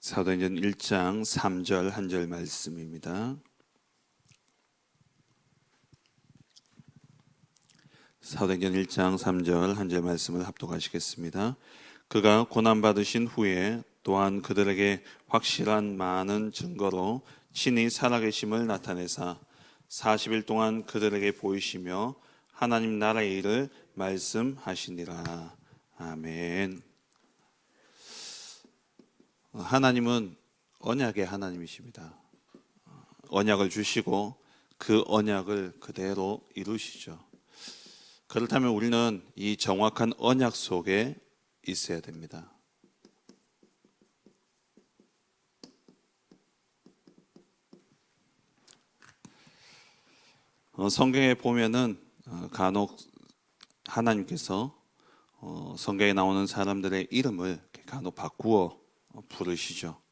사도행전 1장 3절 한 절 말씀입니다. 사도행전 1장 3절 한 절 말씀을 합독하시겠습니다. 그가 고난받으신 후에 또한 그들에게 확실한 많은 증거로 친히 살아계심을 나타내사 40일 동안 그들에게 보이시며 하나님 나라의 일을 말씀하시니라. 아멘. 하나님은 언약의 하나님이십니다. 언약을 주시고 그 언약을 그대로 이루시죠. 그렇다면 우리는 이 정확한 언약 속에 있어야 됩니다. 성경에 보면은 간혹 하나님께서 성경에 나오는 사람들의 이름을 간혹 바꾸어 부르시죠.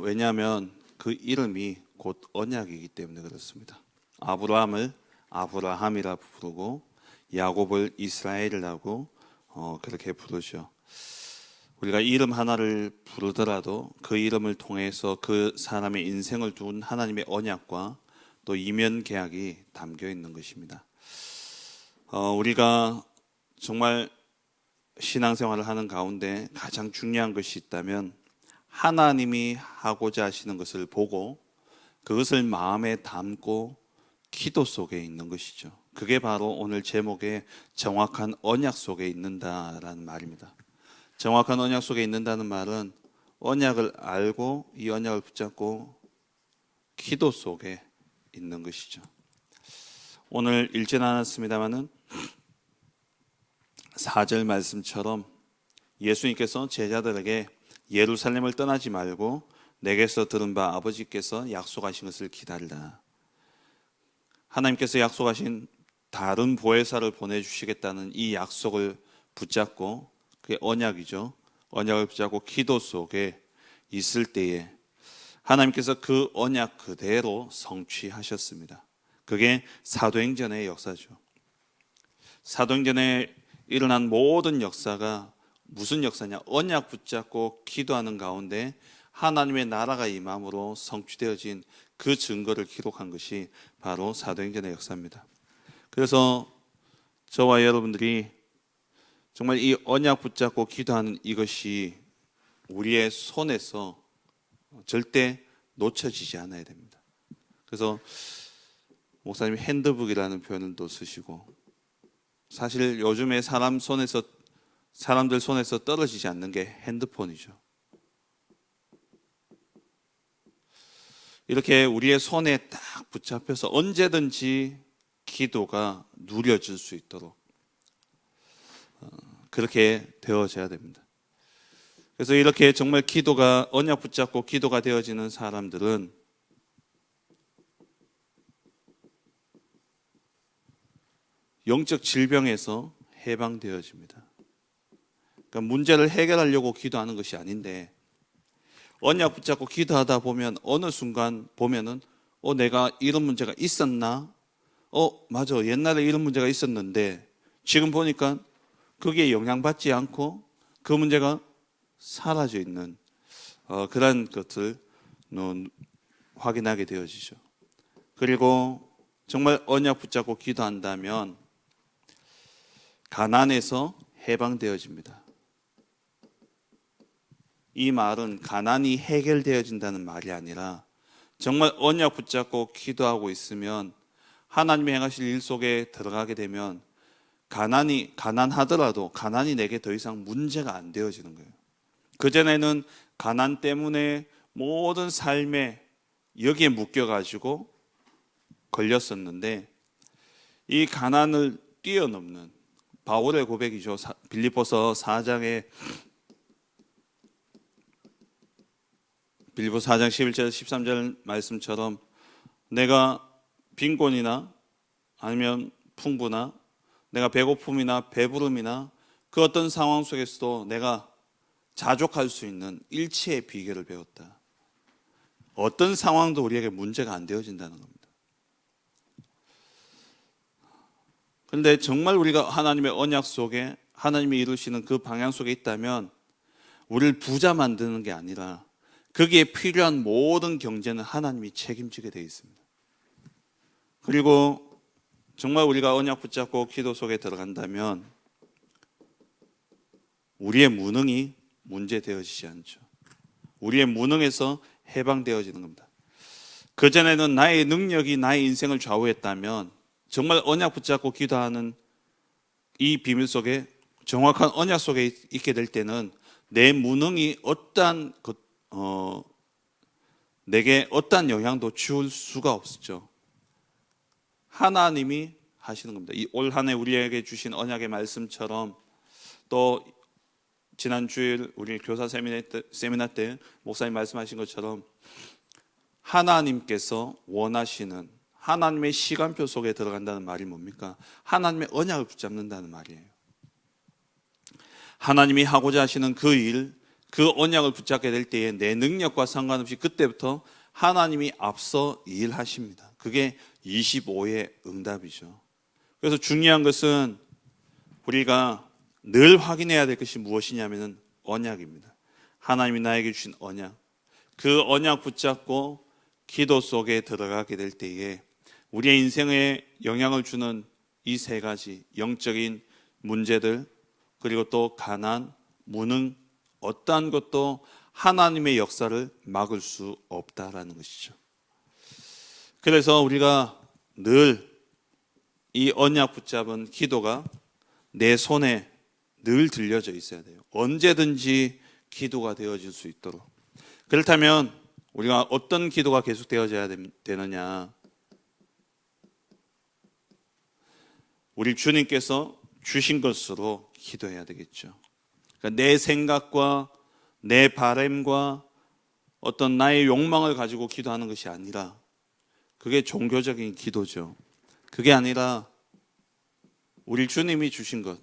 왜냐하면 그 이름이 곧 언약이기 때문에 그렇습니다. 아브라함을 아브라함이라 부르고 야곱을 이스라엘이라고 그렇게 부르죠. 우리가 이름 하나를 부르더라도 그 이름을 통해서 그 사람의 인생을 둔 하나님의 언약과 또 이면 계약이 담겨 있는 것입니다. 우리가 정말 신앙생활을 하는 가운데 가장 중요한 것이 있다면 하나님이 하고자 하시는 것을 보고 그것을 마음에 담고 기도 속에 있는 것이죠. 그게 바로 오늘 제목의 정확한 언약 속에 있는다라는 말입니다. 정확한 언약 속에 있는다는 말은 언약을 알고 이 언약을 붙잡고 기도 속에 있는 것이죠. 오늘 읽진 않았습니다만은 4절 말씀처럼 예수님께서 제자들에게 예루살렘을 떠나지 말고 내게서 들은 바 아버지께서 약속하신 것을 기다리라. 하나님께서 약속하신 다른 보혜사를 보내주시겠다는 이 약속을 붙잡고, 그게 언약이죠. 언약을 붙잡고 기도 속에 있을 때에 하나님께서 그 언약 그대로 성취하셨습니다. 그게 사도행전의 역사죠. 사도행전에 일어난 모든 역사가 무슨 역사냐? 언약 붙잡고 기도하는 가운데 하나님의 나라가 임함으로 성취되어진 그 증거를 기록한 것이 바로 사도행전의 역사입니다. 그래서 저와 여러분들이 정말 이 언약 붙잡고 기도하는 이것이 우리의 손에서 절대 놓쳐지지 않아야 됩니다. 그래서 목사님이 핸드북이라는 표현을 또 쓰시고, 사실 요즘에 사람들 손에서 떨어지지 않는 게 핸드폰이죠. 이렇게 우리의 손에 딱 붙잡혀서 언제든지 기도가 누려질 수 있도록 그렇게 되어져야 됩니다. 그래서 이렇게 정말 기도가 언약 붙잡고 기도가 되어지는 사람들은 영적 질병에서 해방되어집니다. 그러니까 문제를 해결하려고 기도하는 것이 아닌데 언약 붙잡고 기도하다 보면 어느 순간 보면은 내가 이런 문제가 있었나? 맞아, 옛날에 이런 문제가 있었는데 지금 보니까 거기에 영향받지 않고 그 문제가 사라져 있는 그런 것을 확인하게 되어지죠. 그리고 정말 언약 붙잡고 기도한다면 가난에서 해방되어집니다. 이 말은 가난이 해결되어진다는 말이 아니라 정말 언약 붙잡고 기도하고 있으면 하나님이 행하실 일 속에 들어가게 되면 가난하더라도 가난이 내게 더 이상 문제가 안 되어지는 거예요. 그전에는 가난 때문에 모든 삶에 여기에 묶여가지고 걸렸었는데 이 가난을 뛰어넘는 바울의 고백이죠. 빌립보서 4장 11절 13절 말씀처럼 내가 빈곤이나 아니면 풍부나 내가 배고픔이나 배부름이나 그 어떤 상황 속에서도 내가 자족할 수 있는 일치의 비결을 배웠다. 어떤 상황도 우리에게 문제가 안 되어진다는 겁니다. 그런데 정말 우리가 하나님의 언약 속에 하나님이 이루시는 그 방향 속에 있다면 우리를 부자 만드는 게 아니라 거기에 필요한 모든 경제는 하나님이 책임지게 되어 있습니다. 그리고 정말 우리가 언약 붙잡고 기도 속에 들어간다면 우리의 무능이 문제되어지지 않죠. 우리의 무능에서 해방되어지는 겁니다. 그전에는 나의 능력이 나의 인생을 좌우했다면 정말 언약 붙잡고 기도하는 이 비밀 속에 정확한 언약 속에 있게 될 때는 내 무능이 내게 어떠한 영향도 줄 수가 없죠. 하나님이 하시는 겁니다. 이 올 한 해 우리에게 주신 언약의 말씀처럼 또 지난 주일 우리 교사 세미나 때 목사님 말씀하신 것처럼 하나님께서 원하시는 하나님의 시간표 속에 들어간다는 말이 뭡니까? 하나님의 언약을 붙잡는다는 말이에요. 하나님이 하고자 하시는 그 일, 그 언약을 붙잡게 될 때에 내 능력과 상관없이 그때부터 하나님이 앞서 일하십니다. 그게 25의 응답이죠. 그래서 중요한 것은 우리가 늘 확인해야 될 것이 무엇이냐면 언약입니다. 하나님이 나에게 주신 언약. 그 언약 붙잡고 기도 속에 들어가게 될 때에 우리의 인생에 영향을 주는 이 세 가지 영적인 문제들, 그리고 또 가난, 무능, 어떠한 것도 하나님의 역사를 막을 수 없다라는 것이죠. 그래서 우리가 늘 이 언약 붙잡은 기도가 내 손에 늘 들려져 있어야 돼요. 언제든지 기도가 되어질 수 있도록. 그렇다면 우리가 어떤 기도가 계속 되어져야 되느냐? 우리 주님께서 주신 것으로 기도해야 되겠죠. 그러니까 내 생각과 내 바람과 어떤 나의 욕망을 가지고 기도하는 것이 아니라 그게 종교적인 기도죠. 그게 아니라 우리 주님이 주신 것.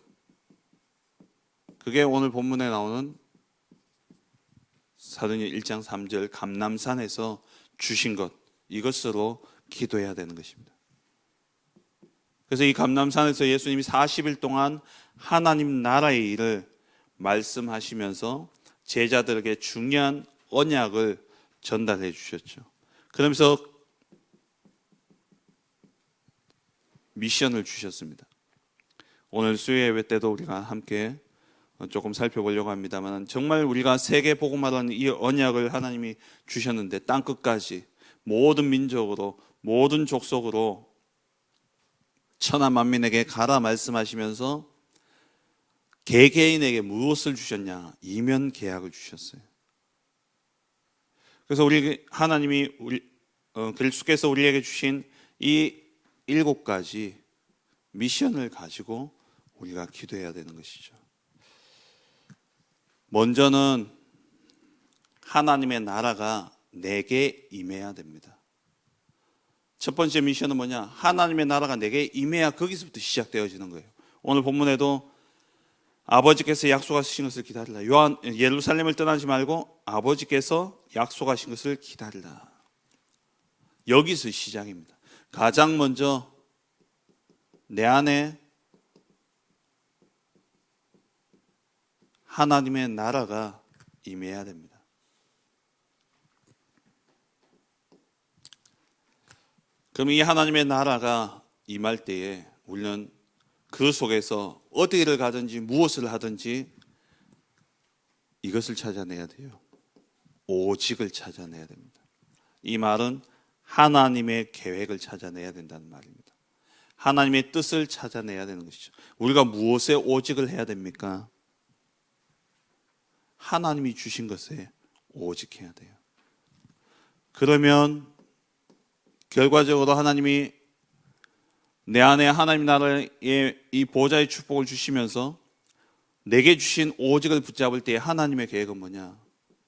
그게 오늘 본문에 나오는 사도행전 1장 3절 감람산에서 주신 것, 이것으로 기도해야 되는 것입니다. 그래서 이 감람산에서 예수님이 40일 동안 하나님 나라의 일을 말씀하시면서 제자들에게 중요한 언약을 전달해 주셨죠. 그러면서 미션을 주셨습니다. 오늘 수요예배 때도 우리가 함께 조금 살펴보려고 합니다만 정말 우리가 세계 복음화라는 이 언약을 하나님이 주셨는데 땅 끝까지 모든 민족으로 모든 족속으로 천하 만민에게 가라 말씀하시면서 개개인에게 무엇을 주셨냐? 이면 계약을 주셨어요. 그래서 우리 하나님이 그리스도께서 우리에게 주신 이 7가지 미션을 가지고 우리가 기도해야 되는 것이죠. 먼저는 하나님의 나라가 내게 임해야 됩니다. 첫 번째 미션은 뭐냐? 하나님의 나라가 내게 임해야 거기서부터 시작되어지는 거예요. 오늘 본문에도 아버지께서 약속하신 것을 기다리라. 예루살렘을 떠나지 말고 아버지께서 약속하신 것을 기다리라. 여기서 시작입니다. 가장 먼저 내 안에 하나님의 나라가 임해야 됩니다. 그럼 이 하나님의 나라가 임할 때에 우리는 그 속에서 어디를 가든지 무엇을 하든지 이것을 찾아내야 돼요. 오직을 찾아내야 됩니다. 이 말은 하나님의 계획을 찾아내야 된다는 말입니다. 하나님의 뜻을 찾아내야 되는 것이죠. 우리가 무엇에 오직을 해야 됩니까? 하나님이 주신 것에 오직해야 돼요. 그러면 결과적으로 하나님이 내 안에 하나님 나라의 이 보좌의 축복을 주시면서 내게 주신 오직을 붙잡을 때 하나님의 계획은 뭐냐?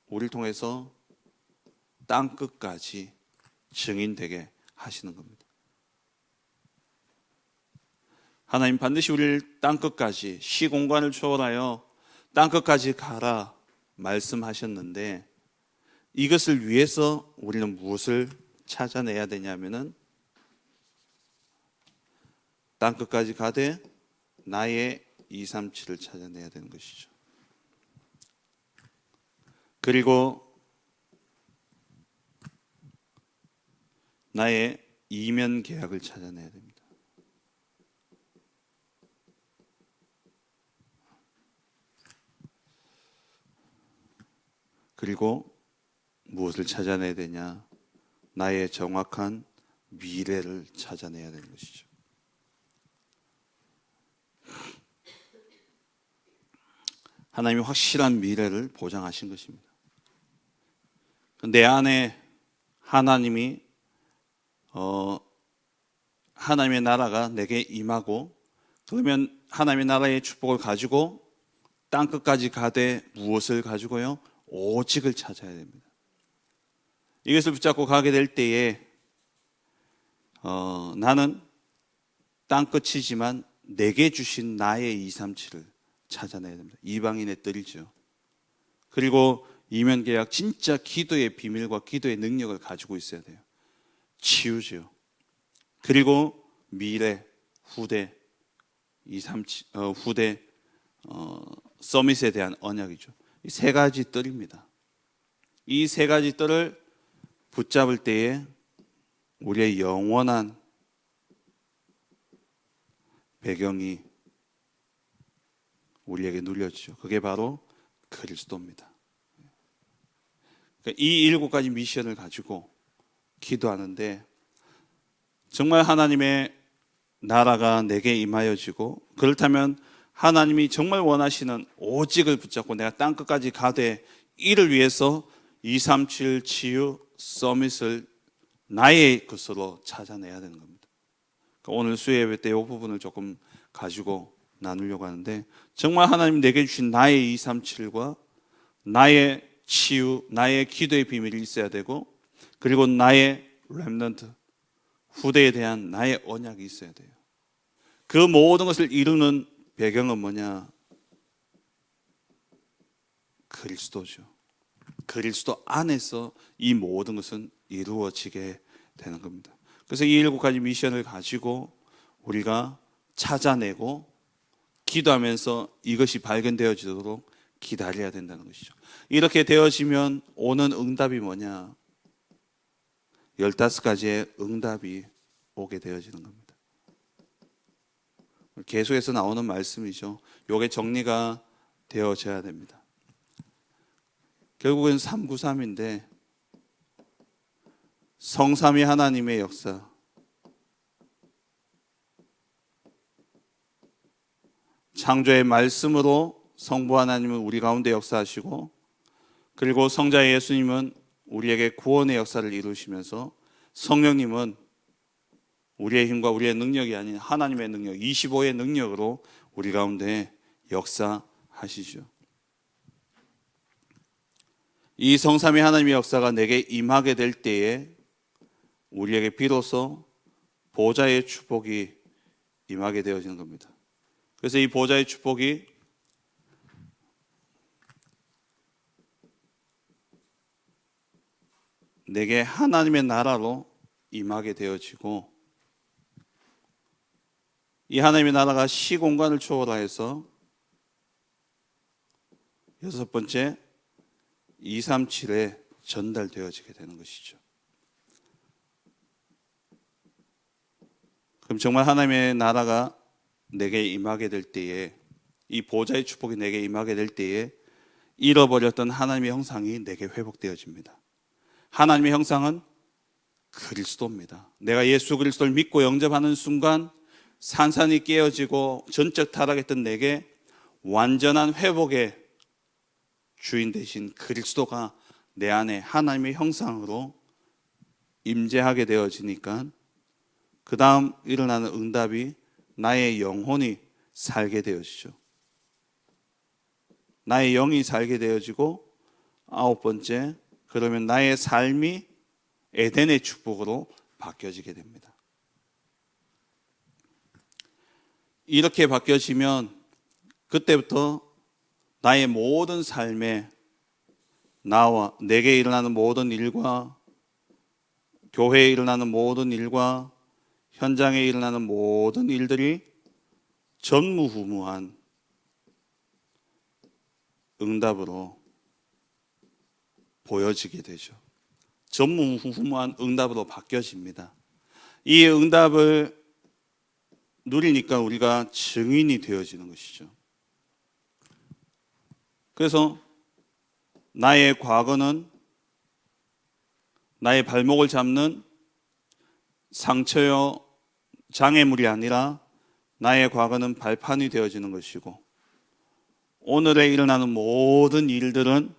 우리를 통해서 땅 끝까지 증인되게 하시는 겁니다. 하나님 반드시 우리를 땅 끝까지 시공간을 초월하여 땅 끝까지 가라 말씀하셨는데 이것을 위해서 우리는 무엇을 찾아내야 되냐면은 땅 끝까지 가되 나의 237을 찾아내야 되는 것이죠. 그리고 나의 이면 계약을 찾아내야 됩니다. 그리고 무엇을 찾아내야 되냐? 나의 정확한 미래를 찾아내야 되는 것이죠. 하나님이 확실한 미래를 보장하신 것입니다. 내 안에 하나님이 하나님의 나라가 내게 임하고, 그러면 하나님의 나라의 축복을 가지고 땅 끝까지 가되 무엇을 가지고요? 오직을 찾아야 됩니다. 이것을 붙잡고 가게 될 때에 나는 땅 끝이지만 내게 주신 나의 237을 찾아내야 됩니다. 이방인의 뜰이죠. 그리고 이면계약, 진짜 기도의 비밀과 기도의 능력을 가지고 있어야 돼요. 치유죠. 그리고 미래, 후대, 후대 서밋에 대한 언약이죠. 이 세 가지 뜰입니다. 이 세 가지 뜰을 붙잡을 때에 우리의 영원한 배경이 우리에게 눌려지죠. 그게 바로 그리스도입니다. 그러니까 이 7가지 미션을 가지고 기도하는데, 정말 하나님의 나라가 내게 임하여지고, 그렇다면 하나님이 정말 원하시는 오직을 붙잡고 내가 땅끝까지 가되, 이를 위해서 237 치유 서밋을 나의 것으로 찾아내야 되는 겁니다. 그러니까 오늘 수요예배 때 이 부분을 조금 가지고 나누려고 하는데, 정말 하나님 내게 주신 나의 237과 나의 치유, 나의 기도의 비밀이 있어야 되고, 그리고 나의 렘넌트, 후대에 대한 나의 언약이 있어야 돼요. 그 모든 것을 이루는 배경은 뭐냐? 그리스도죠. 그리스도 안에서 이 모든 것은 이루어지게 되는 겁니다. 그래서 이 7가지 미션을 가지고 우리가 찾아내고 기도하면서 이것이 발견되어지도록 기다려야 된다는 것이죠. 이렇게 되어지면 오는 응답이 뭐냐? 15가지의 응답이 오게 되어지는 겁니다. 계속해서 나오는 말씀이죠. 이게 정리가 되어져야 됩니다. 결국은 393인데, 성삼위 하나님의 역사, 창조의 말씀으로 성부 하나님은 우리 가운데 역사하시고, 그리고 성자 예수님은 우리에게 구원의 역사를 이루시면서, 성령님은 우리의 힘과 우리의 능력이 아닌 하나님의 능력, 25의 능력으로 우리 가운데 역사하시죠. 이 성삼위 하나님의 역사가 내게 임하게 될 때에 우리에게 비로소 보좌의 축복이 임하게 되어지는 겁니다. 그래서 이 보좌의 축복이 내게 하나님의 나라로 임하게 되어지고, 이 하나님의 나라가 시공간을 초월해서 6번째 237에 전달되어지게 되는 것이죠. 그럼 정말 하나님의 나라가 내게 임하게 될 때에, 이 보좌의 축복이 내게 임하게 될 때에 잃어버렸던 하나님의 형상이 내게 회복되어집니다. 하나님의 형상은 그리스도입니다. 내가 예수 그리스도를 믿고 영접하는 순간 산산이 깨어지고 전적 타락했던 내게 완전한 회복의 주인 되신 그리스도가 내 안에 하나님의 형상으로 임재하게 되어지니까, 그 다음 일어나는 응답이 나의 영혼이 살게 되어지죠. 나의 영이 살게 되어지고, 9번째, 그러면 나의 삶이 에덴의 축복으로 바뀌어지게 됩니다. 이렇게 바뀌어지면 그때부터 나의 모든 삶에, 나와 내게 일어나는 모든 일과 교회에 일어나는 모든 일과 현장에 일어나는 모든 일들이 전무후무한 응답으로 보여지게 되죠. 전무후무한 응답으로 바뀌어집니다. 이 응답을 누리니까 우리가 증인이 되어지는 것이죠. 그래서 나의 과거는 나의 발목을 잡는 상처요 장애물이 아니라 나의 과거는 발판이 되어지는 것이고, 오늘에 일어나는 모든 일들은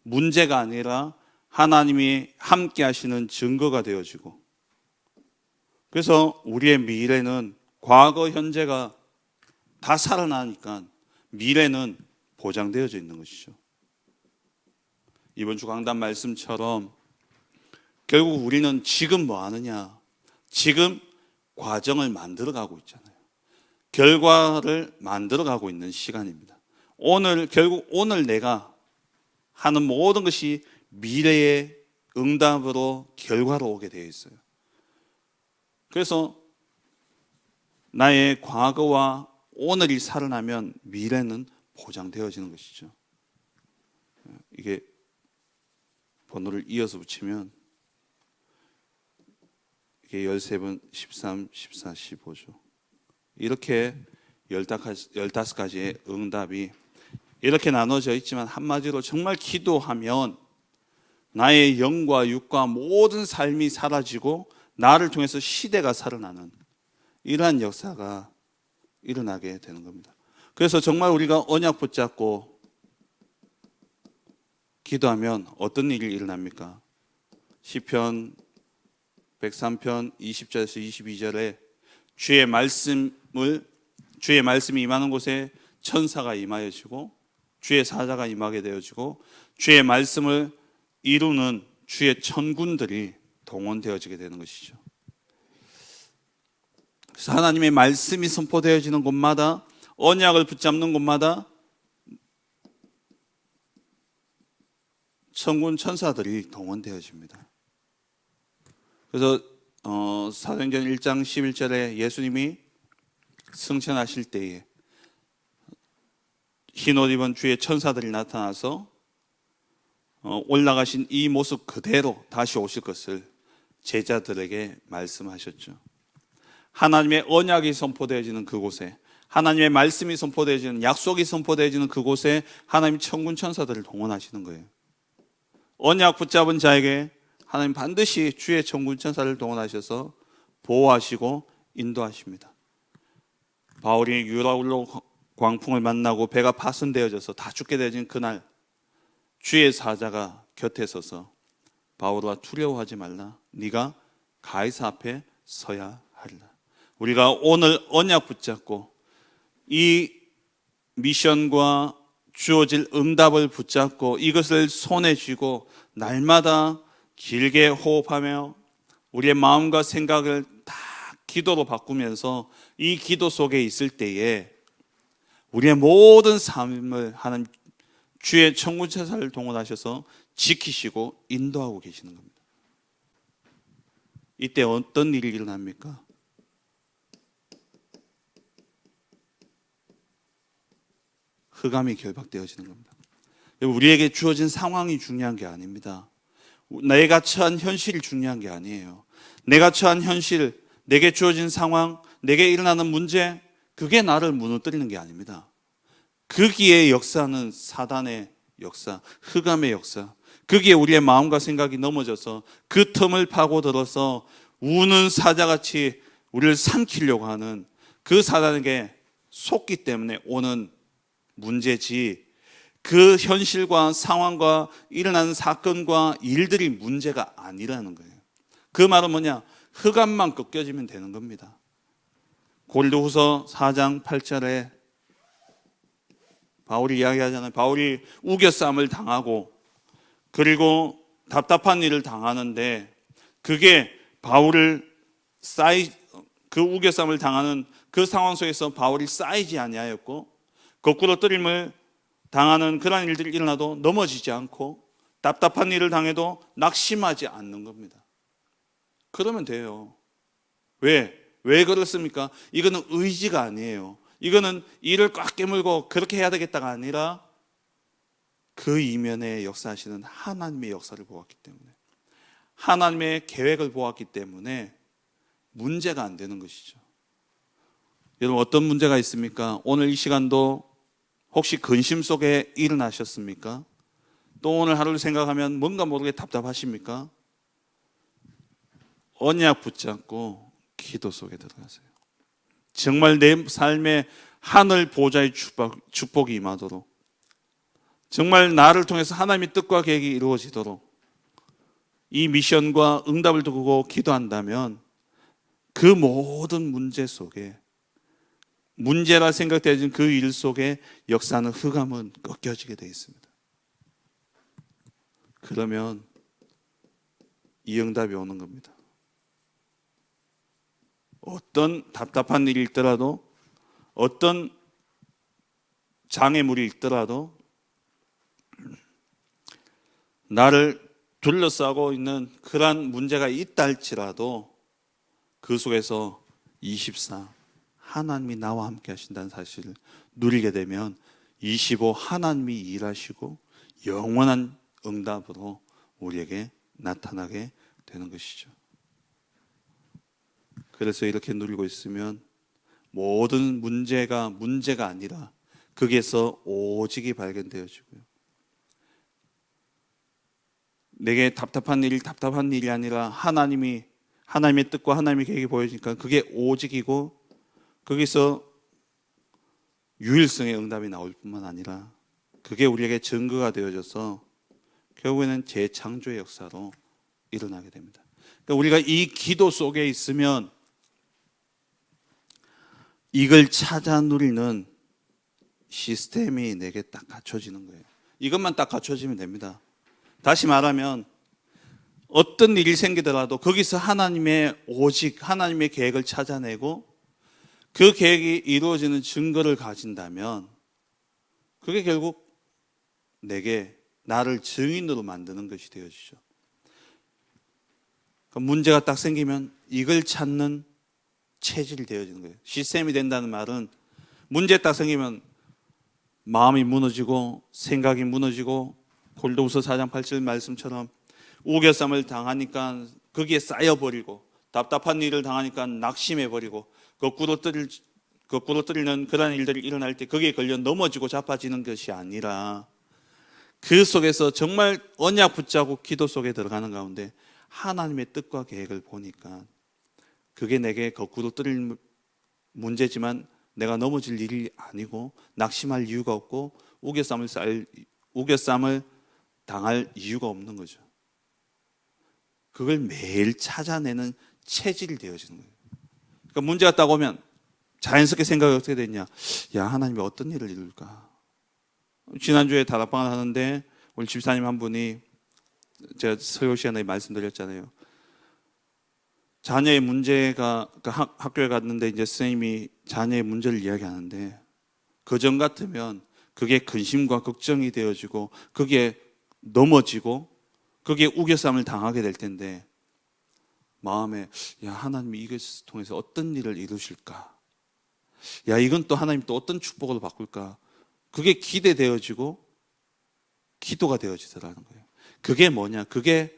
문제가 아니라 하나님이 함께 하시는 증거가 되어지고, 그래서 우리의 미래는 과거, 현재가 다 살아나니까 미래는 보장되어져 있는 것이죠. 이번 주 강단 말씀처럼 결국 우리는 지금 뭐 하느냐? 지금 과정을 만들어가고 있잖아요. 결과를 만들어가고 있는 시간입니다. 결국 오늘 내가 하는 모든 것이 미래의 응답으로 결과로 오게 되어 있어요. 그래서 나의 과거와 오늘이 살아나면 미래는 보장되어지는 것이죠. 이게 번호를 이어서 붙이면 이게 13번, 13, 14, 15죠. 이렇게 15가지의 응답이 이렇게 나눠져 있지만, 한마디로 정말 기도하면 나의 영과 육과 모든 삶이 사라지고 나를 통해서 시대가 살아나는 이러한 역사가 일어나게 되는 겁니다. 그래서 정말 우리가 언약 붙잡고 기도하면 어떤 일이 일어납니까? 시편 103편 20절에서 22절에 주의 말씀이 임하는 곳에 천사가 임하여지고 주의 사자가 임하게 되어지고 주의 말씀을 이루는 주의 천군들이 동원되어지게 되는 것이죠. 그래서 하나님의 말씀이 선포되어지는 곳마다, 언약을 붙잡는 곳마다 천군 천사들이 동원되어집니다. 그래서 사도행전 1장 11절에 예수님이 승천하실 때에 흰옷 입은 주의 천사들이 나타나서 올라가신 이 모습 그대로 다시 오실 것을 제자들에게 말씀하셨죠. 하나님의 언약이 선포되어지는 그곳에, 하나님의 말씀이 선포되어지는, 약속이 선포되어지는 그곳에 하나님 천군 천사들을 동원하시는 거예요. 언약 붙잡은 자에게 하나님 반드시 주의 천군 천사를 동원하셔서 보호하시고 인도하십니다. 바울이 유라굴로 광풍을 만나고 배가 파손되어져서 다 죽게 되어진 그날, 주의 사자가 곁에 서서 바울아 두려워하지 말라, 네가 가이사 앞에 서야 하리라. 우리가 오늘 언약 붙잡고 이 미션과 주어질 응답을 붙잡고 이것을 손에 쥐고 날마다 길게 호흡하며 우리의 마음과 생각을 다 기도로 바꾸면서 이 기도 속에 있을 때에 우리의 모든 삶을 하는 주의 천군 천사를 동원하셔서 지키시고 인도하고 계시는 겁니다. 이때 어떤 일이 일어납니까? 흑암이 결박되어지는 겁니다. 우리에게 주어진 상황이 중요한 게 아닙니다. 내가 처한 현실이 중요한 게 아니에요. 내가 처한 현실, 내게 주어진 상황, 내게 일어나는 문제, 그게 나를 무너뜨리는 게 아닙니다. 거기에 역사는 사단의 역사, 흑암의 역사, 거기에 우리의 마음과 생각이 넘어져서 그 틈을 파고들어서 우는 사자같이 우리를 삼키려고 하는 그 사단에게 속기 때문에 오는 문제지, 그 현실과 상황과 일어나는 사건과 일들이 문제가 아니라는 거예요. 그 말은 뭐냐? 흑암만 꺾여지면 되는 겁니다. 고린도후서 4장 8절에 바울이 이야기하잖아요. 바울이 우겨쌈을 당하고 그리고 답답한 일을 당하는데 그게 그 우겨쌈을 당하는 그 상황 속에서 바울이 쌓이지 아니하였고 거꾸로 뜨림을 당하는 그런 일들이 일어나도 넘어지지 않고 답답한 일을 당해도 낙심하지 않는 겁니다. 그러면 돼요. 왜 그렇습니까? 이거는 의지가 아니에요. 이거는 일을 꽉 깨물고 그렇게 해야 되겠다가 아니라 그 이면에 역사하시는 하나님의 역사를 보았기 때문에, 하나님의 계획을 보았기 때문에 문제가 안 되는 것이죠. 여러분, 어떤 문제가 있습니까? 오늘 이 시간도 혹시 근심 속에 일어나셨습니까? 또 오늘 하루를 생각하면 뭔가 모르게 답답하십니까? 언약 붙잡고 기도 속에 들어가세요. 정말 내 삶에 하늘 보좌의 축복이 임하도록, 정말 나를 통해서 하나님의 뜻과 계획이 이루어지도록 이 미션과 응답을 두고 기도한다면 그 모든 문제 속에, 문제라 생각되어진 그 일 속에 역사하는 흑암은 꺾여지게 되어 있습니다. 그러면 이 응답이 오는 겁니다. 어떤 답답한 일이 있더라도, 어떤 장애물이 있더라도, 나를 둘러싸고 있는 그러한 문제가 있다 할지라도 그 속에서 24 하나님이 나와 함께 하신다는 사실을 누리게 되면 25 하나님이 일하시고 영원한 응답으로 우리에게 나타나게 되는 것이죠. 그래서 이렇게 누리고 있으면 모든 문제가 아니라 거기에서 오직이 발견되어지고요. 내게 답답한 일이 아니라 하나님의 뜻과 하나님의 계획이 보여지니까 그게 오직이고, 거기서 유일성의 응답이 나올 뿐만 아니라 그게 우리에게 증거가 되어져서 결국에는 재창조의 역사로 일어나게 됩니다. 그러니까 우리가 이 기도 속에 있으면 이걸 찾아 누리는 시스템이 내게 딱 갖춰지는 거예요. 이것만 딱 갖춰지면 됩니다. 다시 말하면 어떤 일이 생기더라도 거기서 오직 하나님의 계획을 찾아내고 그 계획이 이루어지는 증거를 가진다면 그게 결국 나를 증인으로 만드는 것이 되어지죠. 문제가 딱 생기면 이걸 찾는 체질이 되어지는 거예요. 시스템이 된다는 말은 문제 딱 생기면 마음이 무너지고 생각이 무너지고, 골도후서 4장 8절 말씀처럼 우겨쌈을 당하니까 거기에 쌓여버리고, 답답한 일을 당하니까 낙심해버리고, 거꾸로 뜨리는 그런 일들이 일어날 때 거기에 걸려 넘어지고 자빠지는 것이 아니라 그 속에서 정말 언약 붙잡고 기도 속에 들어가는 가운데 하나님의 뜻과 계획을 보니까 그게 내게 거꾸로 뜨릴 문제지만 내가 넘어질 일이 아니고 낙심할 이유가 없고 우겨쌈을 당할 이유가 없는 거죠. 그걸 매일 찾아내는 체질이 되어지는 거예요. 그러니까 문제가 딱 오면 자연스럽게 생각이 어떻게 됐냐? 야, 하나님이 어떤 일을 이룰까? 지난주에 다락방을 하는데 우리 집사님 한 분이, 제가 설교 시간에 말씀드렸잖아요. 자녀의 문제가, 학교에 갔는데 이제 선생님이 자녀의 문제를 이야기하는데 그전 같으면 그게 근심과 걱정이 되어지고 거기에 넘어지고 거기에 우겨쌈을 당하게 될 텐데, 마음에 야, 하나님이 이것을 통해서 어떤 일을 이루실까? 야, 이건 또 하나님 또 어떤 축복을 바꿀까? 그게 기대되어지고 기도가 되어지더라는 거예요. 그게 뭐냐? 그게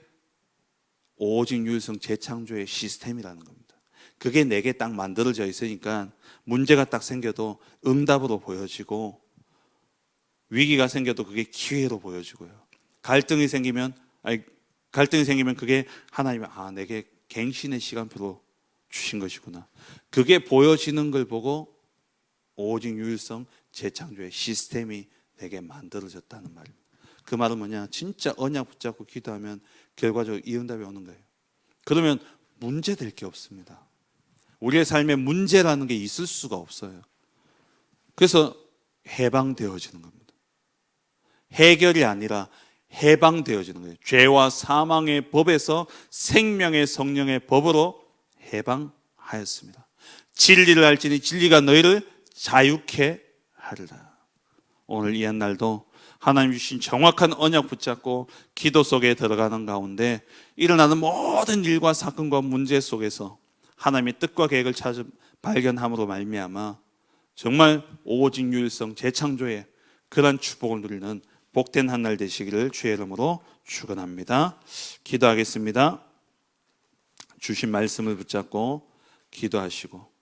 오직 유일성 재창조의 시스템이라는 겁니다. 그게 내게 딱 만들어져 있으니까 문제가 딱 생겨도 응답으로 보여지고, 위기가 생겨도 그게 기회로 보여지고요. 갈등이 생기면 그게 하나님이 내게 갱신의 시간표로 주신 것이구나. 그게 보여지는 걸 보고 오직 유일성 재창조의 시스템이 내게 만들어졌다는 말입니다. 그 말은 뭐냐? 진짜 언약 붙잡고 기도하면 결과적으로 이 응답이 오는 거예요. 그러면 문제될 게 없습니다. 우리의 삶에 문제라는 게 있을 수가 없어요. 그래서 해방되어지는 겁니다. 해결이 아니라 해방되어지는 거예요. 죄와 사망의 법에서 생명의 성령의 법으로 해방하였습니다. 진리를 알지니 진리가 너희를 자유케 하리라. 오늘 이 한날도 하나님 주신 정확한 언약 붙잡고 기도 속에 들어가는 가운데 일어나는 모든 일과 사건과 문제 속에서 하나님의 뜻과 계획을 발견함으로 말미암아 정말 오직 유일성 재창조의 그런 축복을 누리는 복된 한 날 되시기를 주의 이름으로 축원합니다. 기도하겠습니다. 주신 말씀을 붙잡고 기도하시고